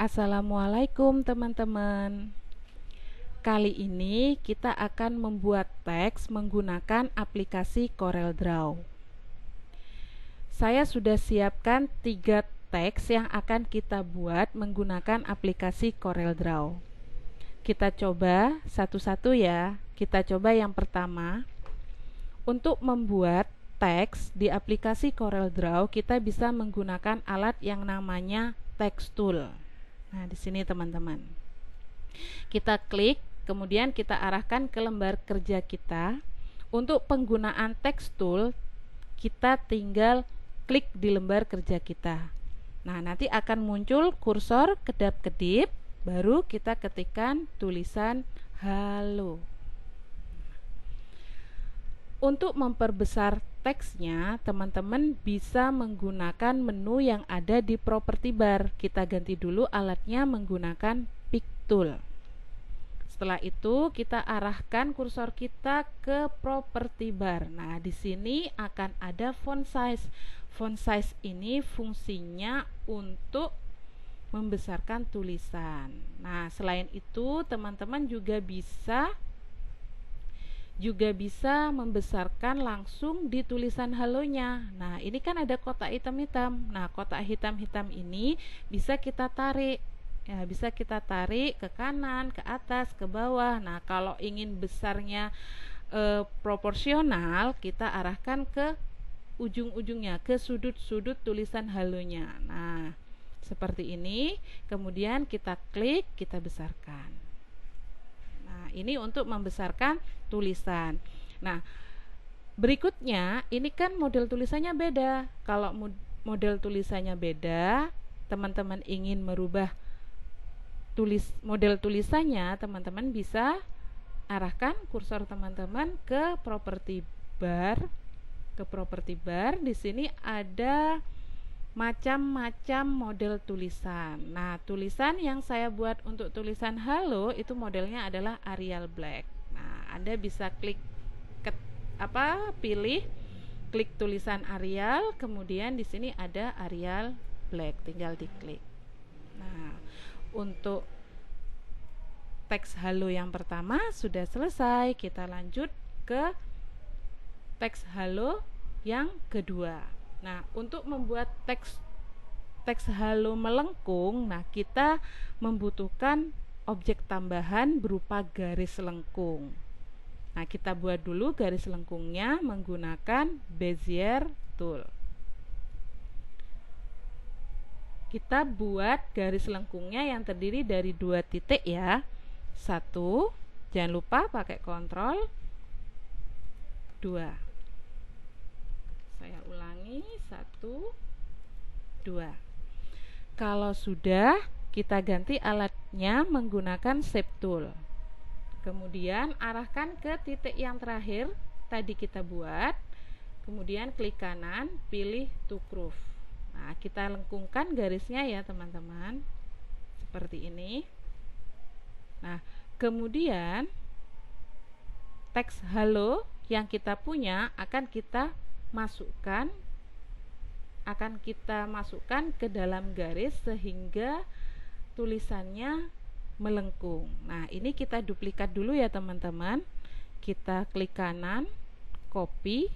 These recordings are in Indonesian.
Assalamualaikum teman-teman. Kali ini kita akan membuat teks menggunakan aplikasi CorelDRAW. Saya sudah siapkan 3 teks yang akan kita buat menggunakan aplikasi CorelDRAW. Kita coba satu-satu ya. Kita coba yang pertama. Untuk membuat teks di aplikasi CorelDRAW, kita bisa menggunakan alat yang namanya Text Tool. Nah, di sini teman-teman. Kita klik, kemudian kita arahkan ke lembar kerja kita. Untuk penggunaan Text Tool, kita tinggal klik di lembar kerja kita. Nah, nanti akan muncul kursor kedap-kedip, baru kita ketikkan tulisan halo. Untuk memperbesar teksnya, teman-teman bisa menggunakan menu yang ada di property bar. Kita ganti dulu alatnya menggunakan pick tool. Setelah itu kita arahkan kursor kita ke property bar. Nah, di sini akan ada font size. Font size ini fungsinya untuk membesarkan tulisan. Nah, selain itu teman-teman juga bisa membesarkan langsung di tulisan halonya. Nah, ini kan ada kotak hitam-hitam. Nah, kotak hitam-hitam ini bisa kita tarik. Ya, bisa kita tarik ke kanan, ke atas, ke bawah. Nah, kalau ingin besarnya proporsional, kita arahkan ke ujung-ujungnya, ke sudut-sudut tulisan halonya. Nah, seperti ini. Kemudian kita klik, kita besarkan. Nah, ini untuk membesarkan tulisan. Nah, berikutnya ini kan model tulisannya beda. Kalau model tulisannya beda, teman-teman ingin merubah model tulisannya, teman-teman bisa arahkan kursor teman-teman ke property bar. Di sini ada macam-macam model tulisan. Nah, tulisan yang saya buat untuk tulisan halo itu modelnya adalah Arial Black. Nah, Anda bisa pilih klik tulisan Arial, kemudian di sini ada Arial Black, tinggal diklik. Nah, untuk teks halo yang pertama sudah selesai. Kita lanjut ke teks halo yang kedua. Nah, untuk membuat teks halo melengkung, nah kita membutuhkan objek tambahan berupa garis lengkung. Nah, kita buat dulu garis lengkungnya menggunakan Bezier tool. Kita buat garis lengkungnya yang terdiri dari 2 titik ya. 1, jangan lupa pakai kontrol. 2. Saya ulangi, 1, 2. Kalau sudah, kita ganti alatnya menggunakan shape tool. Kemudian arahkan ke titik yang terakhir tadi kita buat. Kemudian klik kanan, pilih to groove. Nah, kita lengkungkan garisnya ya teman-teman, seperti ini. Nah, kemudian teks halo yang kita punya akan kita masukkan ke dalam garis sehingga tulisannya melengkung. Nah, ini kita duplikat dulu ya teman-teman. Kita klik kanan, copy,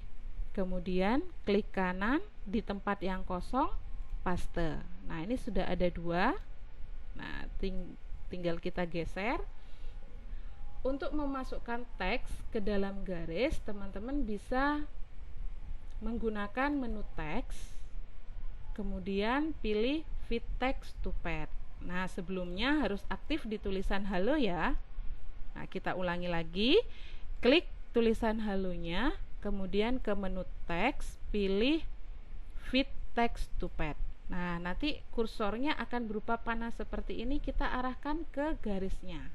kemudian klik kanan di tempat yang kosong, paste. Nah, ini sudah ada 2. Nah, tinggal kita geser. Untuk memasukkan teks ke dalam garis, teman-teman bisa menggunakan menu teks, kemudian pilih fit text to pad. Nah, sebelumnya harus aktif di tulisan halo ya. Nah, kita ulangi lagi, klik tulisan halonya, kemudian ke menu teks, pilih fit text to pad. Nah, nanti kursornya akan berupa panah seperti ini, kita arahkan ke garisnya.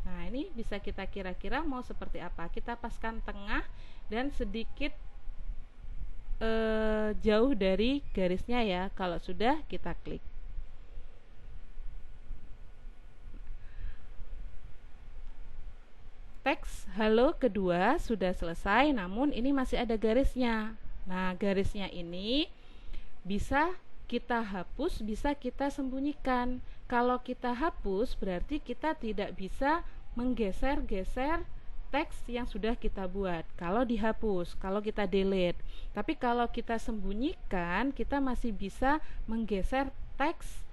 Nah, ini bisa kita kira-kira mau seperti apa. Kita paskan tengah dan sedikit jauh dari garisnya ya. Kalau sudah, kita klik. Teks halo kedua sudah selesai, namun ini masih ada garisnya. Nah, garisnya ini bisa kita hapus bisa kita sembunyikan. Kalau kita hapus berarti kita tidak bisa menggeser-geser teks yang sudah kita buat kalau dihapus, kalau kita delete. Tapi kalau kita sembunyikan, kita masih bisa menggeser teks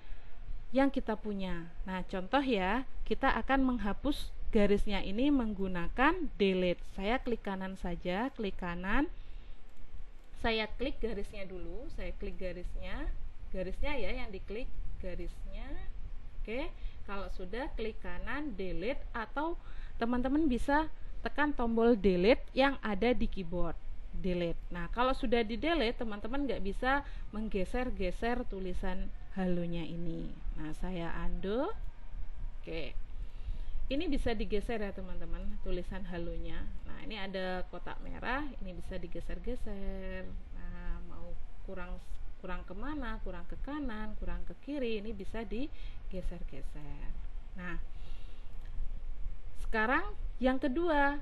yang kita punya. Nah, contoh ya, kita akan menghapus garisnya ini menggunakan delete. Saya klik kanan saja, klik kanan. Saya klik garisnya dulu, saya klik garisnya ya yang diklik garisnya. Oke, kalau sudah klik kanan delete, atau teman-teman bisa tekan tombol delete yang ada di keyboard delete. Nah, kalau sudah di delete, teman-teman nggak bisa menggeser-geser tulisan halonya ini. Nah, saya undo. Oke, ini bisa digeser ya teman-teman, tulisan halonya. Nah, ini ada kotak merah, ini bisa digeser-geser. Nah, mau kurang kemana, kurang ke kanan, kurang ke kiri, ini bisa digeser-geser. Nah, sekarang yang kedua,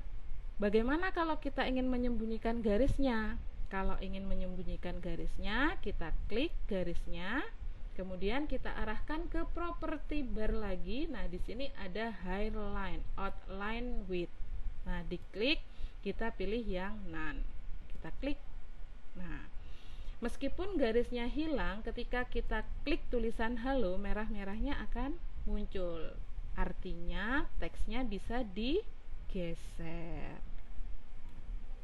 bagaimana kalau kita ingin menyembunyikan garisnya? Kalau ingin menyembunyikan garisnya, kita klik garisnya, kemudian kita arahkan ke properti bar lagi. Nah, di sini ada highline, outline width. Nah, diklik, kita pilih yang none. Kita klik. Nah, meskipun garisnya hilang, ketika kita klik tulisan halo, merah-merahnya akan muncul. Artinya teksnya bisa digeser.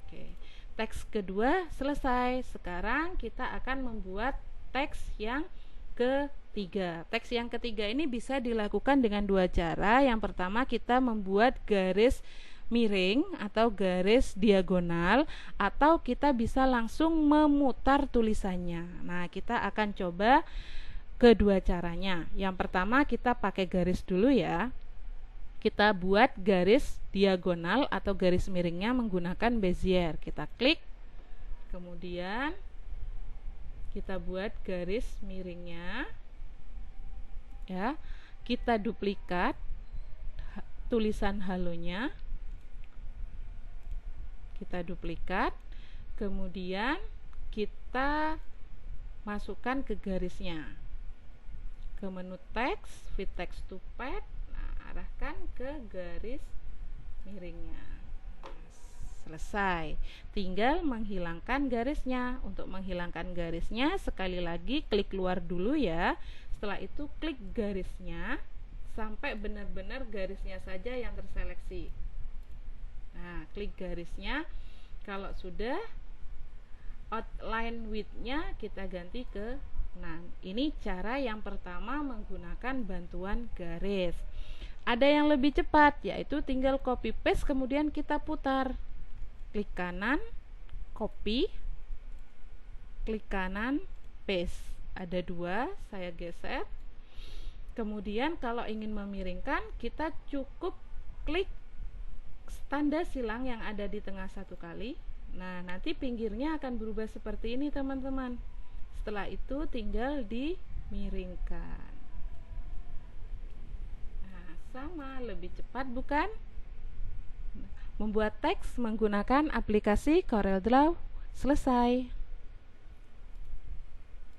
Oke, teks kedua selesai. Sekarang kita akan membuat teks yang ketiga. Teks yang ketiga ini bisa dilakukan dengan dua cara. Yang pertama, kita membuat garis miring atau garis diagonal, atau kita bisa langsung memutar tulisannya. Nah, kita akan coba kedua caranya. Yang pertama, kita pakai garis dulu ya. Kita buat garis diagonal atau garis miringnya menggunakan Bezier. Kita klik, kemudian kita buat garis miringnya ya. Kita duplikat tulisan halonya, kita duplikat, kemudian kita masukkan ke garisnya, ke menu teks, fit text to pad. Nah, arahkan ke garis miringnya. Selesai, tinggal menghilangkan garisnya. Untuk menghilangkan garisnya, sekali lagi klik keluar dulu ya. Setelah itu klik garisnya sampai benar-benar garisnya saja yang terseleksi. Nah, klik garisnya. Kalau sudah, outline width-nya kita ganti ke 6. Ini cara yang pertama menggunakan bantuan garis. Ada yang lebih cepat, yaitu tinggal copy paste kemudian kita putar. Klik kanan, copy, klik kanan, paste. Ada dua, saya geser. Kemudian kalau ingin memiringkan, kita cukup klik tanda silang yang ada di tengah satu kali. Nah, nanti pinggirnya akan berubah seperti ini teman-teman. Setelah itu tinggal dimiringkan. Nah, sama, lebih cepat bukan? Membuat teks menggunakan aplikasi CorelDRAW selesai.